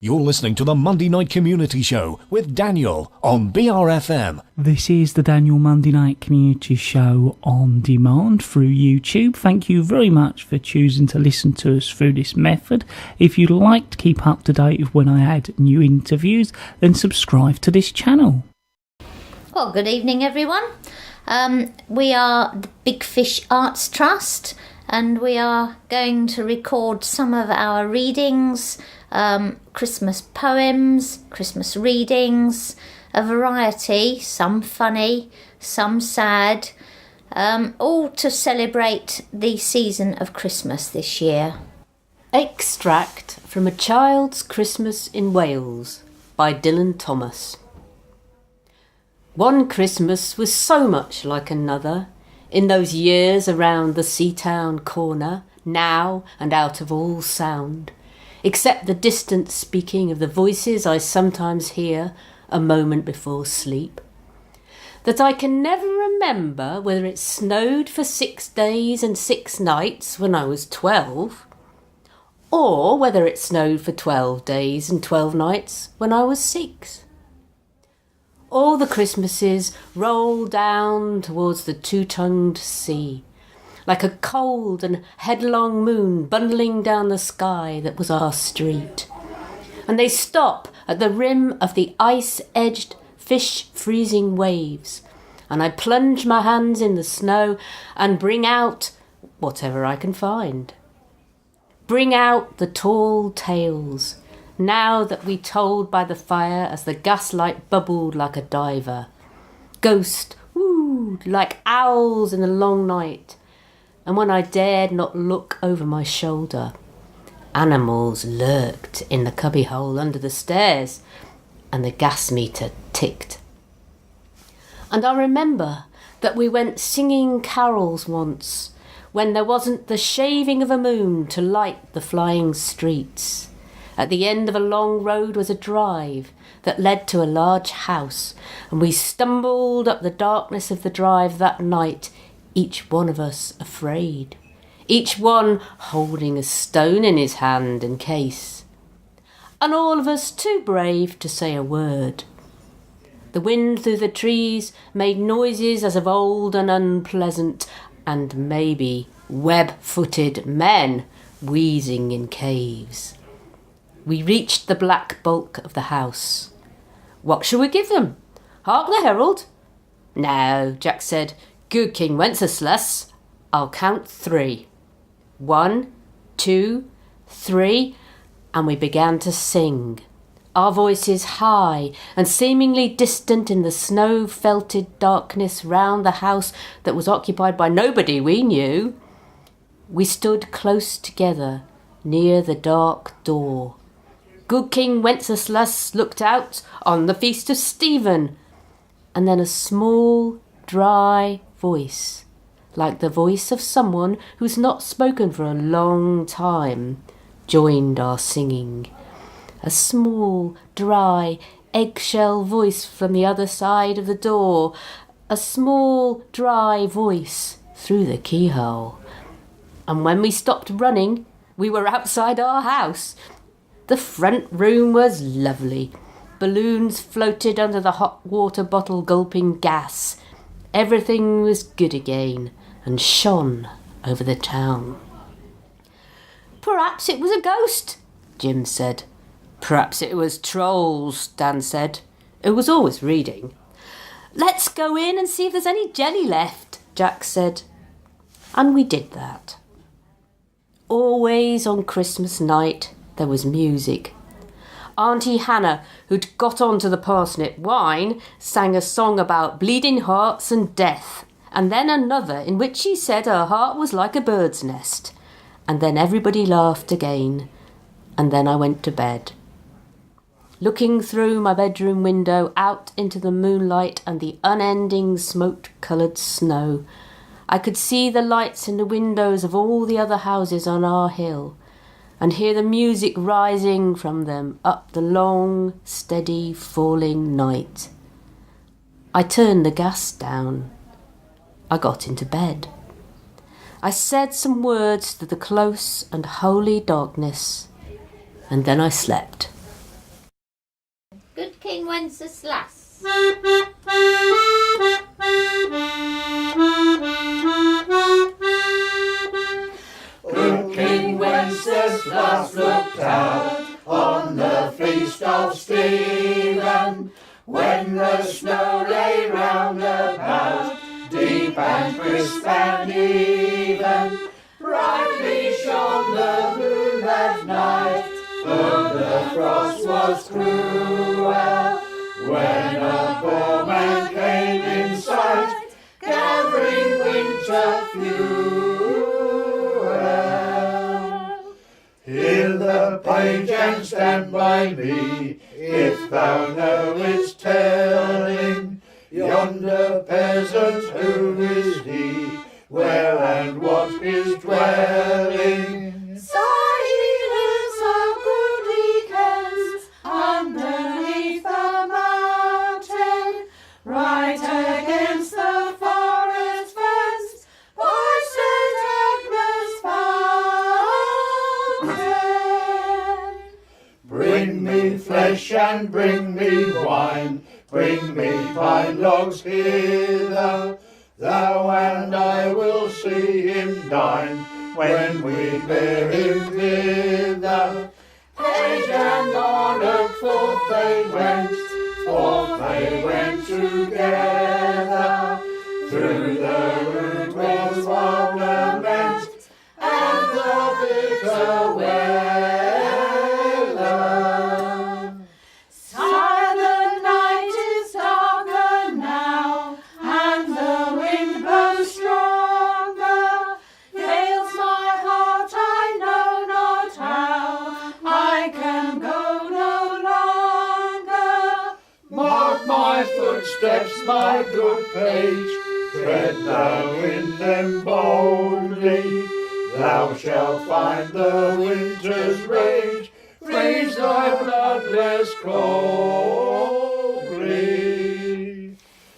You're listening to the Monday Night Community Show with Daniel on BRFM. This is the Daniel Monday Night Community Show on demand through YouTube. Thank you very much for choosing to listen to us through this method. If you'd like to keep up to date with when I add new interviews, then subscribe to this channel. Well, good evening, everyone. We are the Big Fish Arts Trust, and we are going to record some of our readings, Christmas poems, Christmas readings, a variety, some funny, some sad, all to celebrate the season of Christmas this year. Extract from A Child's Christmas in Wales by Dylan Thomas. One Christmas was so much like another, in those years around the Seatown corner, now and out of all sound, except the distant speaking of the voices I sometimes hear a moment before sleep, that I can never remember whether it snowed for 6 days and 6 nights when I was 12, or whether it snowed for 12 days and 12 nights when I was 6. All the Christmases roll down towards the two-tongued sea, like a cold and headlong moon bundling down the sky that was our street. And they stop at the rim of the ice-edged, fish-freezing waves, and I plunge my hands in the snow and bring out whatever I can find. Bring out the tall tales, now that we told by the fire as the gaslight bubbled like a diver. Ghost wooed like owls in the long night, and when I dared not look over my shoulder, animals lurked in the cubbyhole under the stairs, and the gas meter ticked. And I remember that we went singing carols once, when there wasn't the shaving of a moon to light the flying streets. At the end of a long road was a drive that led to a large house, and we stumbled up the darkness of the drive that night, each one of us afraid, each one holding a stone in his hand in case, and all of us too brave to say a word. The wind through the trees made noises as of old and unpleasant, and maybe web-footed men wheezing in caves. We reached the black bulk of the house. What shall we give them? Hark the herald? No, Jack said. Good King Wenceslas. I'll count 3. 1, 2, 3, and we began to sing, our voices high and seemingly distant in the snow-felted darkness round the house that was occupied by nobody we knew. We stood close together near the dark door. Good King Wenceslas looked out on the feast of Stephen, and then a small, dry voice, like the voice of someone who's not spoken for a long time, joined our singing. A small, dry, eggshell voice from the other side of the door, a small, dry voice through the keyhole. And when we stopped running, we were outside our house. The front room was lovely. Balloons floated under the hot water bottle gulping gas. Everything was good again and shone over the town. Perhaps it was a ghost, Jim said. Perhaps it was trolls, Dan said, who was always reading. Let's go in and see if there's any jelly left, Jack said. And we did that. Always on Christmas night there was music. Auntie Hannah, who'd got onto the parsnip wine, sang a song about bleeding hearts and death, and then another in which she said her heart was like a bird's nest. And then everybody laughed again, and then I went to bed. Looking through my bedroom window out into the moonlight and the unending smoke-coloured snow, I could see the lights in the windows of all the other houses on our hill, and hear the music rising from them up the long, steady, falling night. I turned the gas down. I got into bed. I said some words to the close and holy darkness, and then I slept. King Wenceslas. King Wenceslas looked out on the feast of Stephen, when the snow lay round about, deep and crisp and even. Brightly shone the moon that night, though the frost was cruel, when a poor man came in sight, gathering winter fuel. Hear the page and stand by me, if thou knowest telling, yonder peasant, who is he, where and what his dwelling? So he lives a goodly Kent, underneath the mountain, right against the forest fence, by St. Agnes' fountain. Bring me flesh and bring me wine, bring me pine logs hither, thou and I will see him dine, when we bear him thither. Page and monarch forth they went together, through the rude wells of lament, and the bitter weather. Silent night is darker now, and the wind blows stronger. Fails my heart, I know not how, I can go no longer. Mark my footsteps, my good page, tread thou in them boldly, thou shalt find the winter's rage, freeze thy blood less coldly.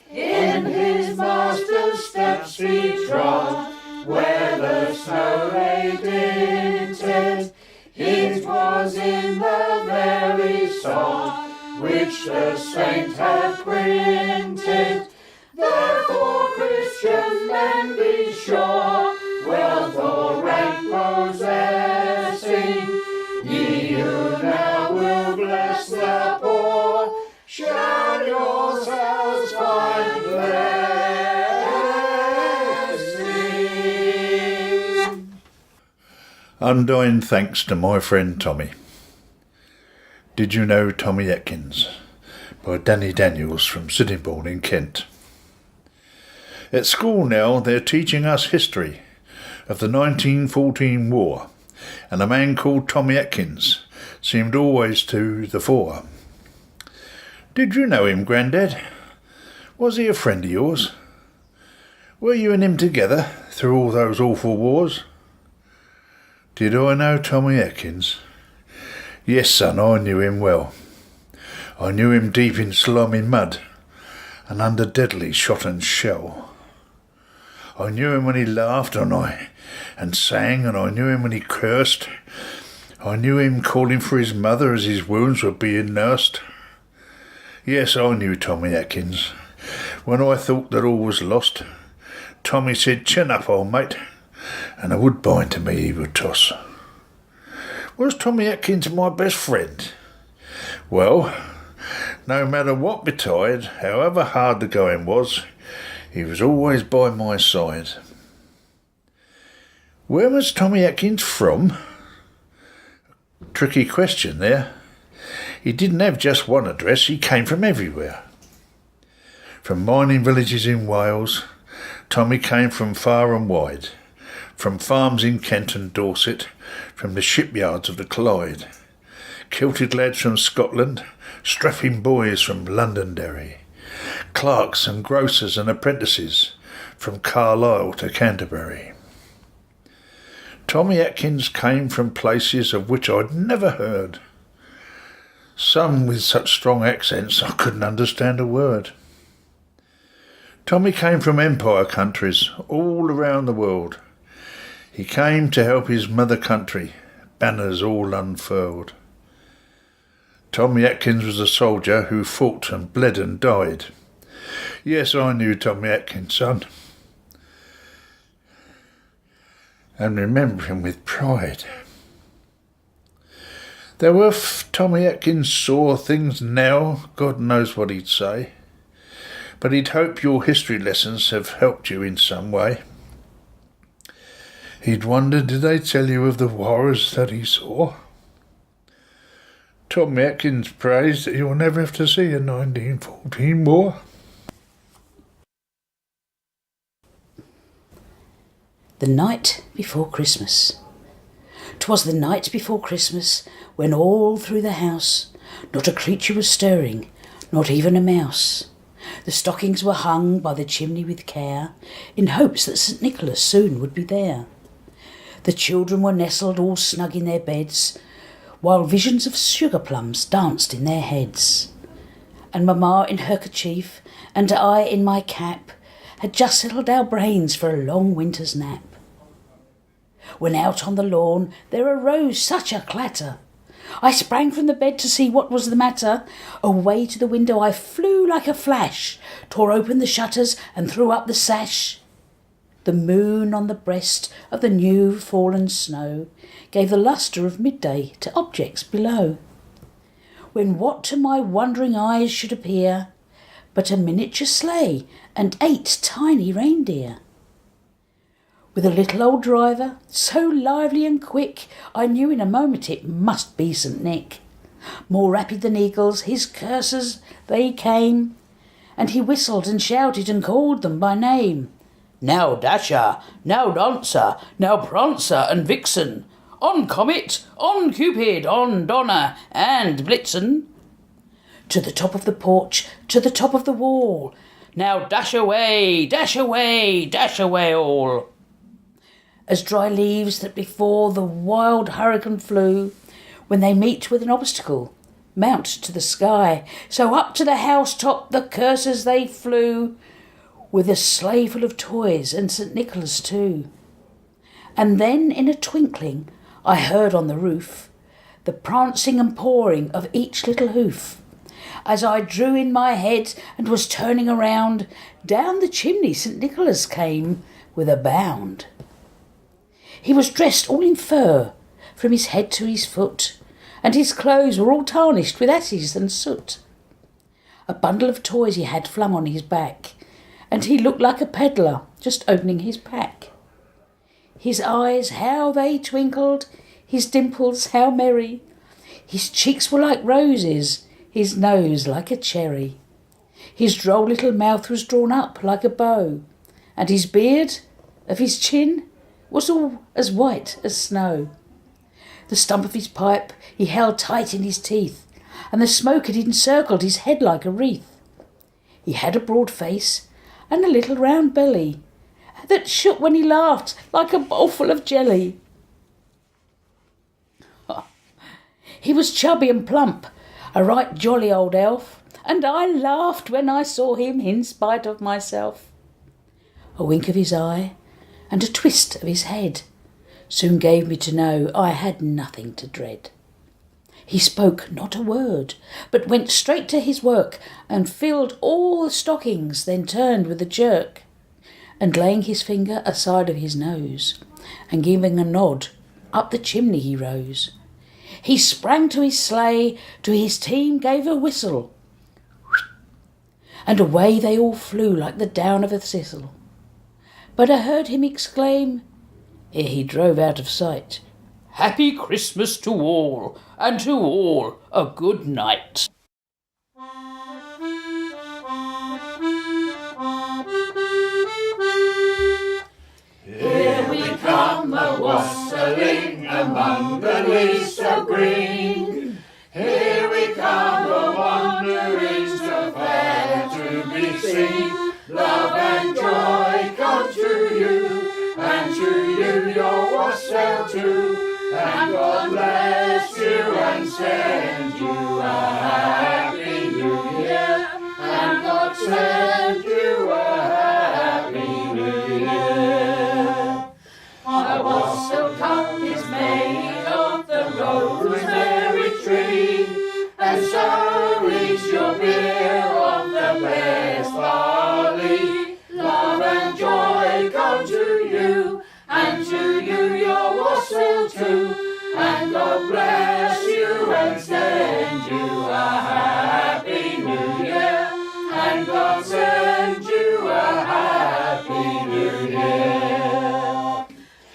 In his master's steps he trod, where the snow lay dinted, it was in the very sod which the saint had printed. Therefore, Christian men, be sure, wealth or rank possessing, ye who now will bless the poor, shall yourselves find blessing. Undying thanks to my friend Tommy. Did you know Tommy Atkins? By Danny Daniels from Sittingbourne in Kent. At school now they're teaching us history of the 1914 war, and a man called Tommy Atkins seemed always to the fore. Did you know him, Grandad? Was he a friend of yours? Were you and him together through all those awful wars? Did I know Tommy Atkins? Yes, son, I knew him well. I knew him deep in slimy mud and under deadly shot and shell. I knew him when he laughed and sang, and I knew him when he cursed. I knew him calling for his mother as his wounds were being nursed. Yes, I knew Tommy Atkins. When I thought that all was lost, Tommy said, "Chin up, old mate," and a woodbine to me he would toss. Was Tommy Atkins my best friend? Well, no matter what betide, however hard the going was, he was always by my side. Where was Tommy Atkins from? Tricky question there. He didn't have just one address, he came from everywhere. From mining villages in Wales, Tommy came from far and wide, from farms in Kent and Dorset, from the shipyards of the Clyde. Kilted lads from Scotland, strapping boys from Londonderry, clerks and grocers and apprentices from Carlisle to Canterbury. Tommy Atkins came from places of which I'd never heard, some with such strong accents I couldn't understand a word. Tommy came from empire countries all around the world. He came to help his mother country, banners all unfurled. Tommy Atkins was a soldier who fought and bled and died. Yes, I knew Tommy Atkins, son, and remember him with pride. Though if Tommy Atkins saw things now, God knows what he'd say. But he'd hope your history lessons have helped you in some way. He'd wonder, did they tell you of the horrors that he saw? Tommy Atkins prays that you'll never have to see a 1914 war. The night before Christmas. 'Twas the night before Christmas, when all through the house not a creature was stirring, not even a mouse. The stockings were hung by the chimney with care, in hopes that St. Nicholas soon would be there. The children were nestled all snug in their beds, while visions of sugar plums danced in their heads. And Mamma in her kerchief, and I in my cap, had just settled our brains for a long winter's nap. When out on the lawn there arose such a clatter, I sprang from the bed to see what was the matter. Away to the window I flew like a flash, tore open the shutters and threw up the sash. The moon on the breast of the new fallen snow gave the lustre of midday to objects below. When what to my wondering eyes should appear but a miniature sleigh and 8 tiny reindeer. With a little old driver, so lively and quick, I knew in a moment it must be St. Nick. More rapid than eagles, his coursers they came, and he whistled and shouted and called them by name. Now Dasher, now Dancer, now Prancer and Vixen, on Comet, on Cupid, on Donner and Blitzen. To the top of the porch, to the top of the wall, now dash away, dash away, dash away all. As dry leaves that before the wild hurricane flew, when they meet with an obstacle, mount to the sky, so up to the housetop the coursers they flew, with a sleigh full of toys and St. Nicholas too. And then in a twinkling I heard on the roof the prancing and pawing of each little hoof. As I drew in my head and was turning around, down the chimney St. Nicholas came with a bound. He was dressed all in fur, from his head to his foot, and his clothes were all tarnished with ashes and soot. A bundle of toys he had flung on his back, and he looked like a pedlar just opening his pack. His eyes, how they twinkled, his dimples, how merry. His cheeks were like roses, his nose like a cherry. His droll little mouth was drawn up like a bow, and his beard of his chin was all as white as snow. The stump of his pipe he held tight in his teeth, and the smoke had encircled his head like a wreath. He had a broad face and a little round belly that shook when he laughed like a bowlful of jelly. He was chubby and plump, a right jolly old elf, and I laughed when I saw him in spite of myself. A wink of his eye and a twist of his head soon gave me to know I had nothing to dread. He spoke not a word, but went straight to his work and filled all the stockings, then turned with a jerk, and laying his finger aside of his nose, and giving a nod, up the chimney he rose. He sprang to his sleigh, to his team gave a whistle, and away they all flew like the down of a thistle. But I heard him exclaim, ere he drove out of sight, "Happy Christmas to all, and to all a good night." Here we come a-wassailing among the leaves so green. Here we come a-wandering so fair to be seen. Love and joy come to you, and to you your wassail too. And God bless you and send you a happy new year. And God send you a happy new year. A wassail cup is made of the rosemary tree, and beer of the best barley. Love and joy come to you, and to you your wassail too. And God bless you and send you a happy new year. And God send you a happy new year.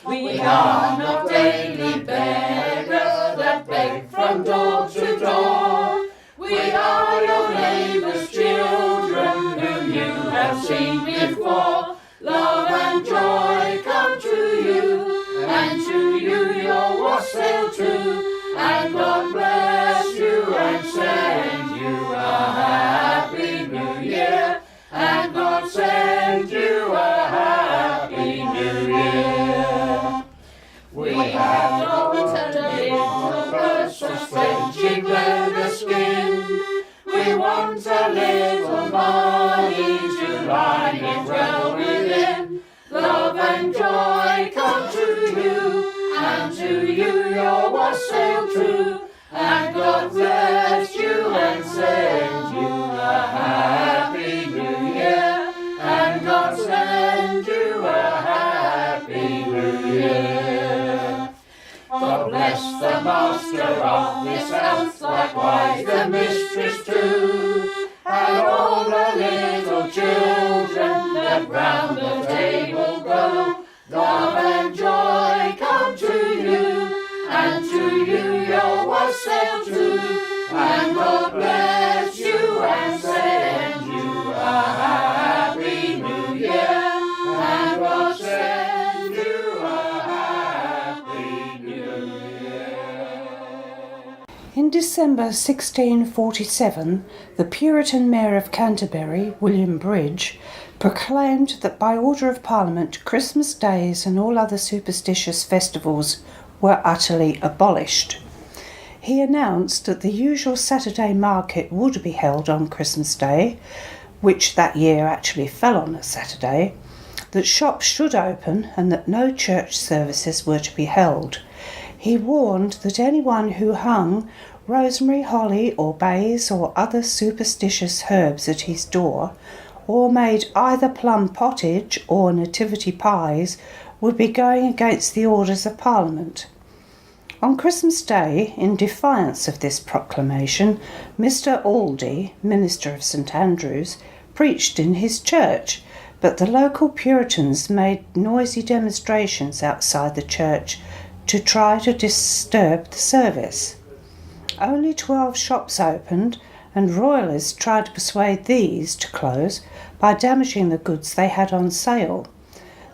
We are not daily beggars that beg from door to door. We are your neighbours' children whom you have seen before. Love and joy come to you, and to you your wassail too. And God bless you and send you a happy new year. And God send you a happy new year. We have got a little person stretching leather skin. We want a little money to line it well within. Love and joy come to you, and to you your wassail too. And God bless you and send you a happy new year. And God send you a happy new year. God bless the master of this house, likewise the mistress too, and all the little children that round the table go. Love and joy come to you, and to you your wassail too. And God bless you and send you a happy new year. And God send you a happy new year. In December 1647, the Puritan Mayor of Canterbury, William Bridge, proclaimed that by order of Parliament, Christmas days and all other superstitious festivals were utterly abolished. He announced that the usual Saturday market would be held on Christmas Day, which that year actually fell on a Saturday, that shops should open and that no church services were to be held. He warned that anyone who hung rosemary, holly or bays or other superstitious herbs at his door, or made either plum pottage or nativity pies, would be going against the orders of Parliament. On Christmas Day, in defiance of this proclamation, Mr. Aldie, minister of St. Andrews, preached in his church, but the local Puritans made noisy demonstrations outside the church to try to disturb the service. Only 12 shops opened, and Royalists tried to persuade these to close by damaging the goods they had on sale.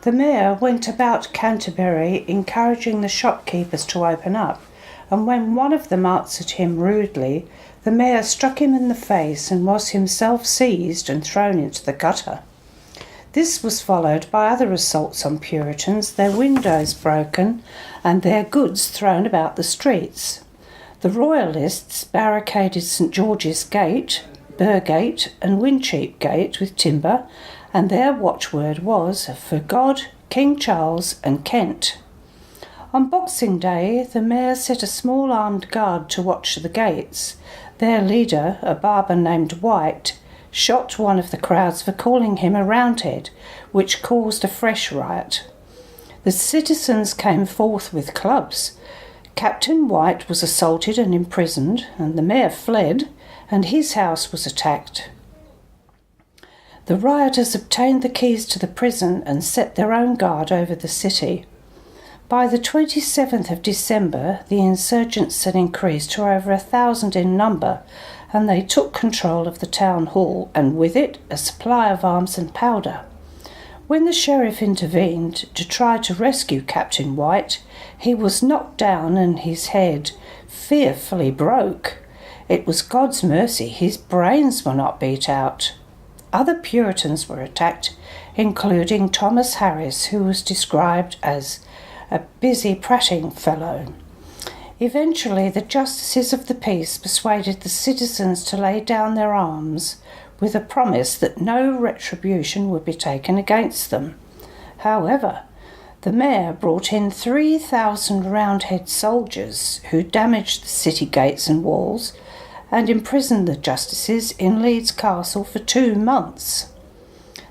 The mayor went about Canterbury encouraging the shopkeepers to open up, and when one of them answered him rudely, the mayor struck him in the face and was himself seized and thrown into the gutter. This was followed by other assaults on Puritans, their windows broken and their goods thrown about the streets. The Royalists barricaded St. George's Gate, Burgate and Wincheap Gate with timber, and their watchword was, "For God, King Charles and Kent." On Boxing Day, the mayor set a small armed guard to watch the gates. Their leader, a barber named White, shot one of the crowds for calling him a Roundhead, which caused a fresh riot. The citizens came forth with clubs. Captain White was assaulted and imprisoned, and the mayor fled, and his house was attacked. The rioters obtained the keys to the prison and set their own guard over the city. By the 27th of December, the insurgents had increased to over 1,000 in number, and they took control of the town hall, and with it a supply of arms and powder. When the sheriff intervened to try to rescue Captain White, he was knocked down and his head fearfully broke. It was God's mercy his brains were not beat out. Other Puritans were attacked, including Thomas Harris, who was described as a busy prating fellow. Eventually, the justices of the peace persuaded the citizens to lay down their arms with a promise that no retribution would be taken against them. However, the mayor brought in 3,000 Roundhead soldiers who damaged the city gates and walls, and imprisoned the justices in Leeds Castle for 2 months.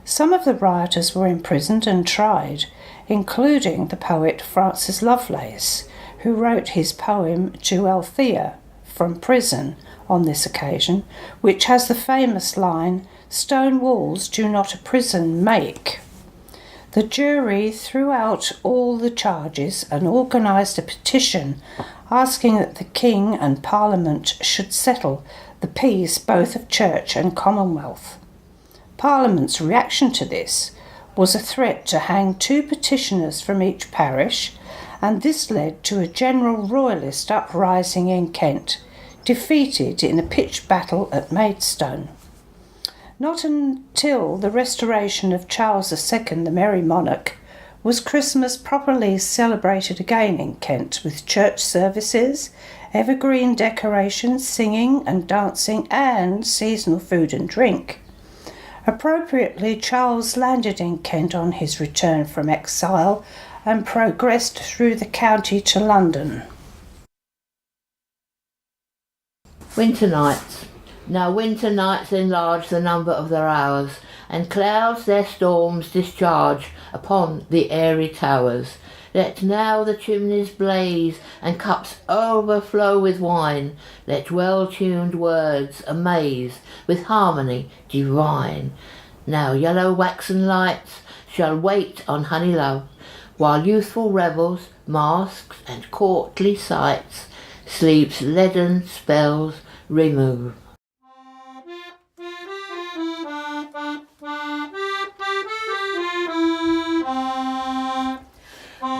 Some of the rioters were imprisoned and tried, including the poet Francis Lovelace, who wrote his poem To Althea from prison on this occasion, which has the famous line, "Stone walls do not a prison make." The jury threw out all the charges and organised a petition asking that the King and Parliament should settle the peace both of Church and Commonwealth. Parliament's reaction to this was a threat to hang 2 petitioners from each parish, and this led to a general royalist uprising in Kent, defeated in a pitched battle at Maidstone. Not until the restoration of Charles II, the Merry Monarch, was Christmas properly celebrated again in Kent with church services, evergreen decorations, singing and dancing, and seasonal food and drink. Appropriately, Charles landed in Kent on his return from exile and progressed through the county to London. Winter nights. Now winter nights enlarge the number of their hours, and clouds their storms discharge upon the airy towers. Let now the chimneys blaze, and cups overflow with wine. Let well-tuned words amaze with harmony divine. Now yellow waxen lights shall wait on honey love, while youthful revels, masks, and courtly sights sleep's leaden spells remove.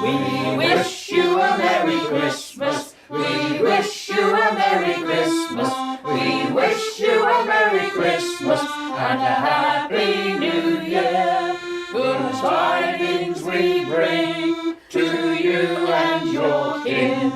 We wish you a Merry Christmas. We wish you a Merry Christmas. We wish you a Merry Christmas and a Happy New Year. Good tidings we bring to you and your kin.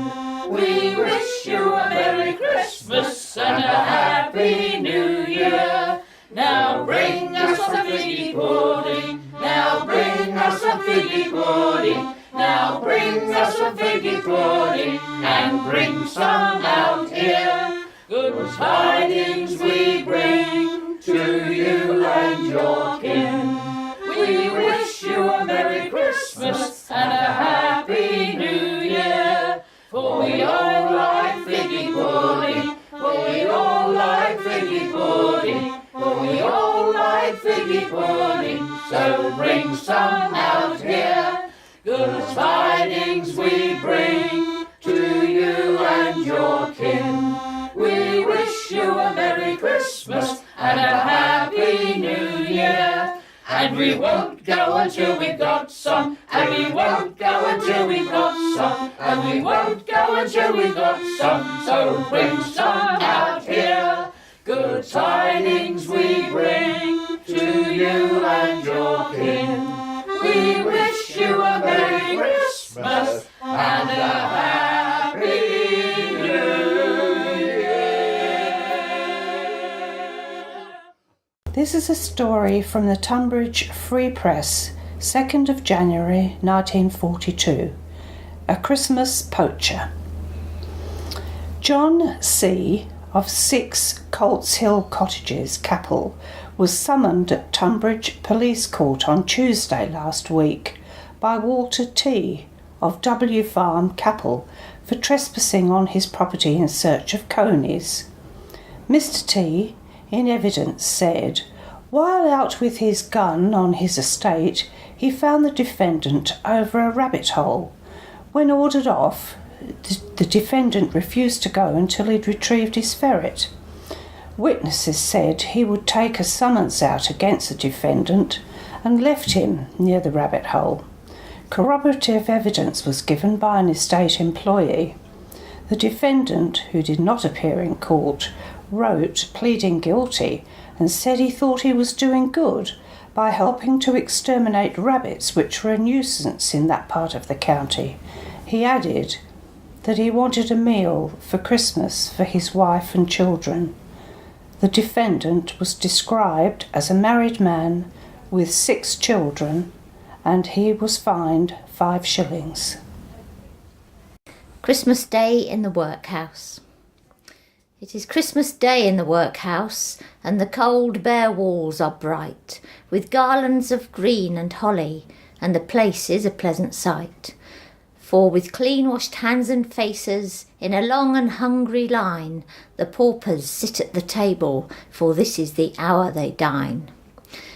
We wish you a Merry Christmas and a Happy New Year. Now bring us some figgy pudding. Now bring us some figgy pudding. Now bring us some figgy pudding and bring some out here. Good tidings we bring to you and your kin. We wish you a Merry Christmas and a Happy New Year. For we all like figgy pudding. For we all like figgy pudding. For we all like figgy pudding. So bring some out here. Good tidings we bring to you and your kin. We wish you a Merry Christmas and a Happy New Year. And we won't go until we've got some. And we won't go until we've got some. And we won't go until we've got some. So bring some out here. Good tidings we bring to you and your kin. We wish you a Merry Christmas and a Happy New Year. This is a story from the Tunbridge Free Press, 2nd of January 1942. A Christmas Poacher. John C. of 6 Colts Hill Cottages, Capel, was summoned at Tunbridge Police Court on Tuesday last week by Walter T. of W Farm, Capel, for trespassing on his property in search of conies. Mr. T, in evidence, said, while out with his gun on his estate, he found the defendant over a rabbit hole. When ordered off, the defendant refused to go until he'd retrieved his ferret. Witnesses said he would take a summons out against the defendant and left him near the rabbit hole. Corroborative evidence was given by an estate employee. The defendant, who did not appear in court, wrote pleading guilty and said he thought he was doing good by helping to exterminate rabbits which were a nuisance in that part of the county. He added that he wanted a meal for Christmas for his wife and children. The defendant was described as a married man with 6 children, and he was fined 5 shillings. Christmas Day in the workhouse. It is Christmas Day in the workhouse, and the cold bare walls are bright, with garlands of green and holly, and the place is a pleasant sight. For with clean-washed hands and faces, in a long and hungry line, the paupers sit at the table, for this is the hour they dine.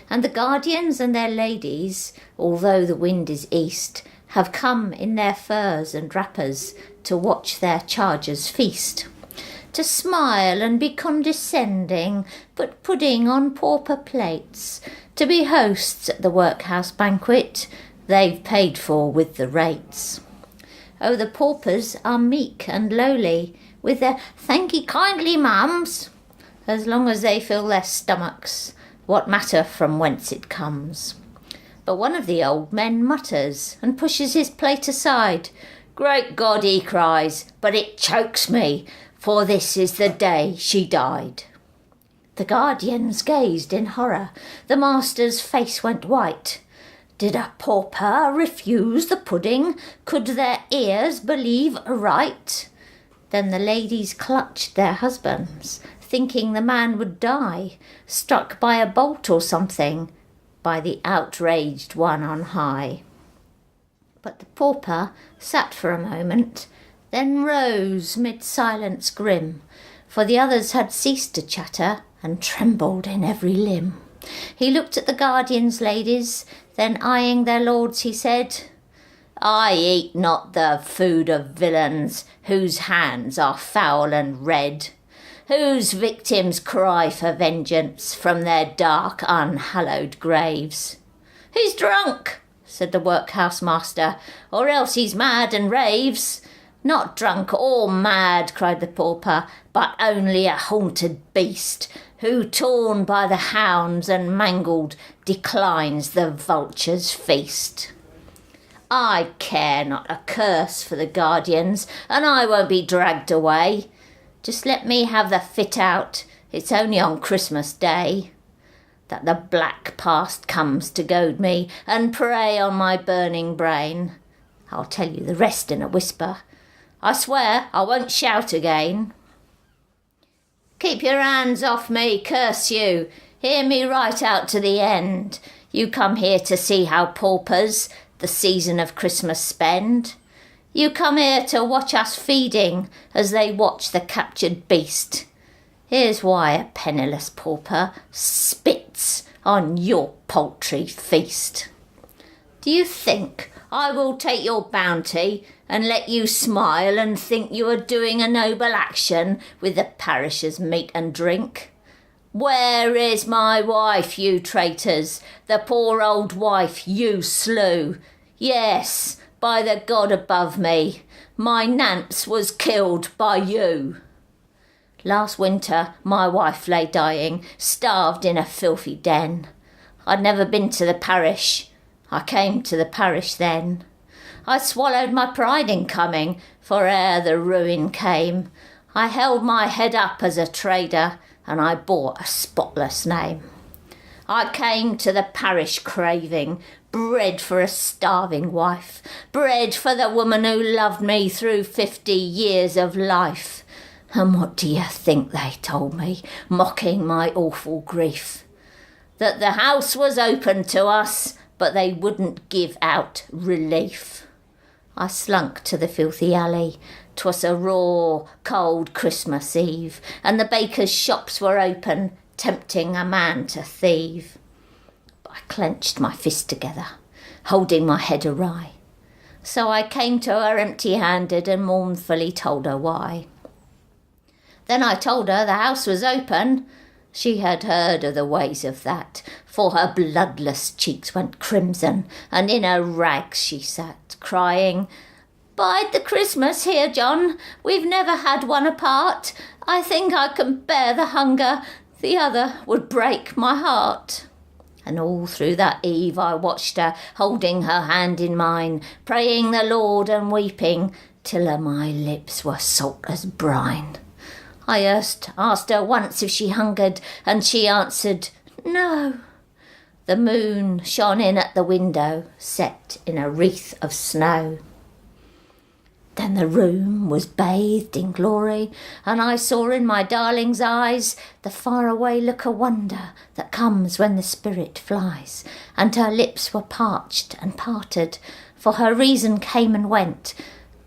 And the guardians and their ladies, although the wind is east, have come in their furs and wrappers to watch their charges feast. To smile and be condescending, put pudding on pauper plates, to be hosts at the workhouse banquet, they've paid for with the rates. Oh, the paupers are meek and lowly, with their thank'ee kindly mums, as long as they fill their stomachs, what matter from whence it comes? But one of the old men mutters, and pushes his plate aside. Great God, he cries, but it chokes me, for this is the day she died. The guardians gazed in horror. The master's face went white. Did a pauper refuse the pudding? Could their ears believe aright? Then the ladies clutched their husbands, thinking the man would die, struck by a bolt or something, by the outraged one on high. But the pauper sat for a moment, then rose mid silence grim, for the others had ceased to chatter and trembled in every limb. He looked at the guardians' ladies, then eyeing their lords he said, I eat not the food of villains whose hands are foul and red, whose victims cry for vengeance from their dark unhallowed graves. He's drunk, said the workhouse master, or else he's mad and raves. Not drunk or mad, cried the pauper, but only a haunted beast, who, torn by the hounds and mangled, declines the vulture's feast. I care not a curse for the guardians, and I won't be dragged away. Just let me have the fit out, it's only on Christmas Day, that the black past comes to goad me and prey on my burning brain. I'll tell you the rest in a whisper. I swear I won't shout again. Keep your hands off me, curse you. Hear me right out to the end. You come here to see how paupers the season of Christmas spend. You come here to watch us feeding as they watch the captured beast. Here's why a penniless pauper spits on your paltry feast. Do you think I will take your bounty and let you smile and think you are doing a noble action with the parish's meat and drink? Where is my wife, you traitors, the poor old wife you slew? Yes, by the God above me, my Nance was killed by you. Last winter my wife lay dying, starved in a filthy den. I'd never been to the parish. I came to the parish then. I swallowed my pride in coming, for ere the ruin came, I held my head up as a trader, and I bore a spotless name. I came to the parish craving bread for a starving wife, bread for the woman who loved me through 50 years of life. And what do you think they told me, mocking my awful grief? That the house was open to us, but they wouldn't give out relief. I slunk to the filthy alley. 'Twas a raw, cold Christmas Eve, and the bakers' shops were open, tempting a man to thieve. But I clenched my fist together, holding my head awry. So I came to her empty-handed and mournfully told her why. Then I told her the house was open. She had heard of the ways of that, for her bloodless cheeks went crimson, and in her rags she sat, crying, Bide the Christmas here, John, we've never had one apart. I think I can bear the hunger, the other would break my heart. And all through that eve I watched her, holding her hand in mine, praying the Lord and weeping, till my lips were salt as brine. I asked her once if she hungered, and she answered, No. The moon shone in at the window, set in a wreath of snow. Then the room was bathed in glory, and I saw in my darling's eyes the faraway look of wonder that comes when the spirit flies. And her lips were parched and parted, for her reason came and went.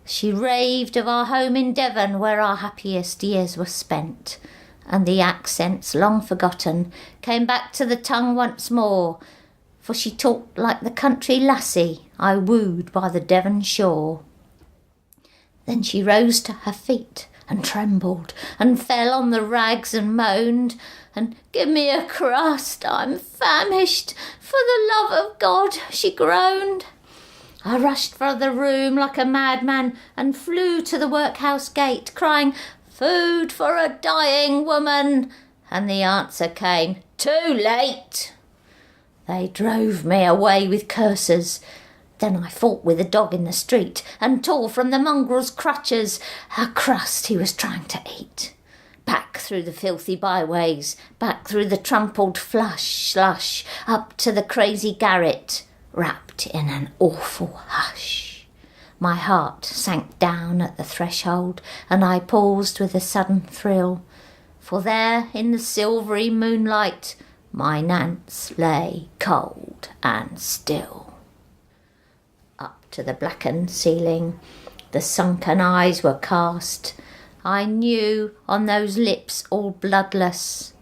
She raved of our home in Devon, where our happiest years were spent. And the accents, long forgotten, came back to the tongue once more, for she talked like the country lassie I wooed by the Devon shore. Then she rose to her feet and trembled and fell on the rags and moaned, and "Give me a crust, I'm famished, for the love of God," she groaned. I rushed for the room like a madman and flew to the workhouse gate, crying, "Food for a dying woman," and the answer came, "Too late." They drove me away with curses. Then I fought with a dog in the street and tore from the mongrel's crutches a crust he was trying to eat. Back through the filthy byways, back through the trampled slush, up to the crazy garret, wrapped in an awful hush. My heart sank down at the threshold, and I paused with a sudden thrill, for there in the silvery moonlight my Nance lay cold and still. To the blackened ceiling, the sunken eyes were cast. I knew on those lips all bloodless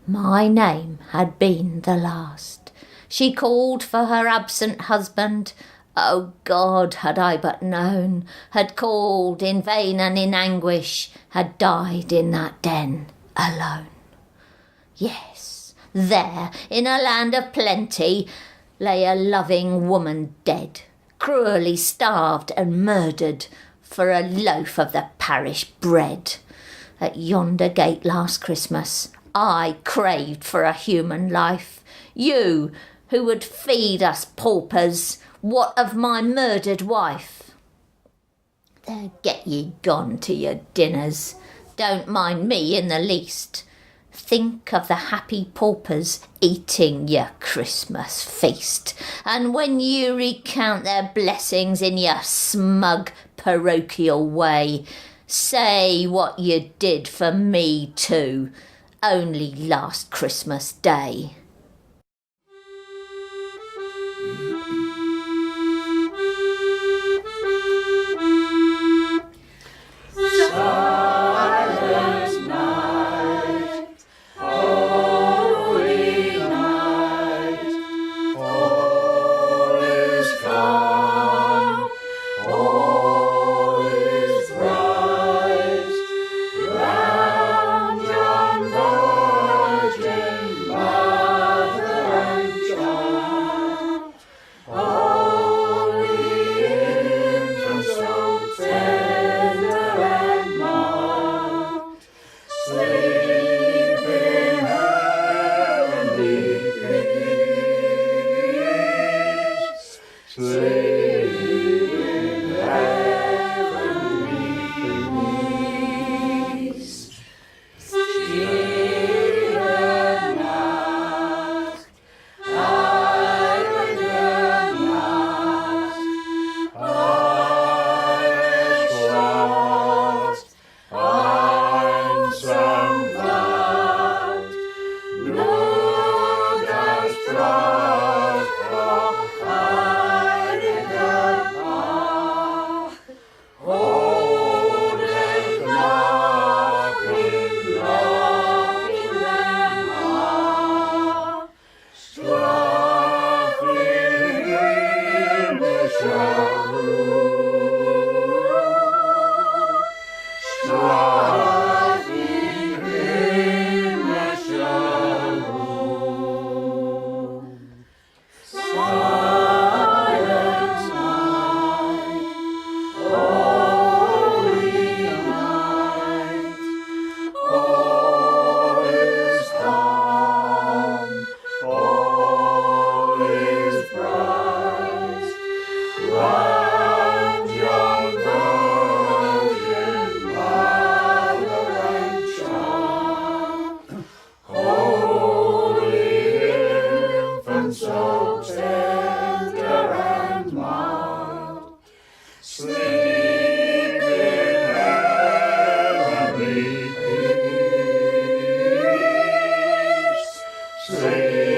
my name had been the last. She called for her absent husband. Oh God, had I but known, had called in vain and in anguish, had died in that den alone. Yes, there, in a land of plenty, lay a loving woman dead, cruelly starved and murdered for a loaf of the parish bread. At yonder gate last Christmas I craved for a human life. You, who would feed us paupers, what of my murdered wife? There, get ye gone to your dinners. Don't mind me in the least. Think of the happy paupers eating your Christmas feast, and when you recount their blessings in your smug parochial way, say what you did for me too, only last Christmas Day. Sleep Sing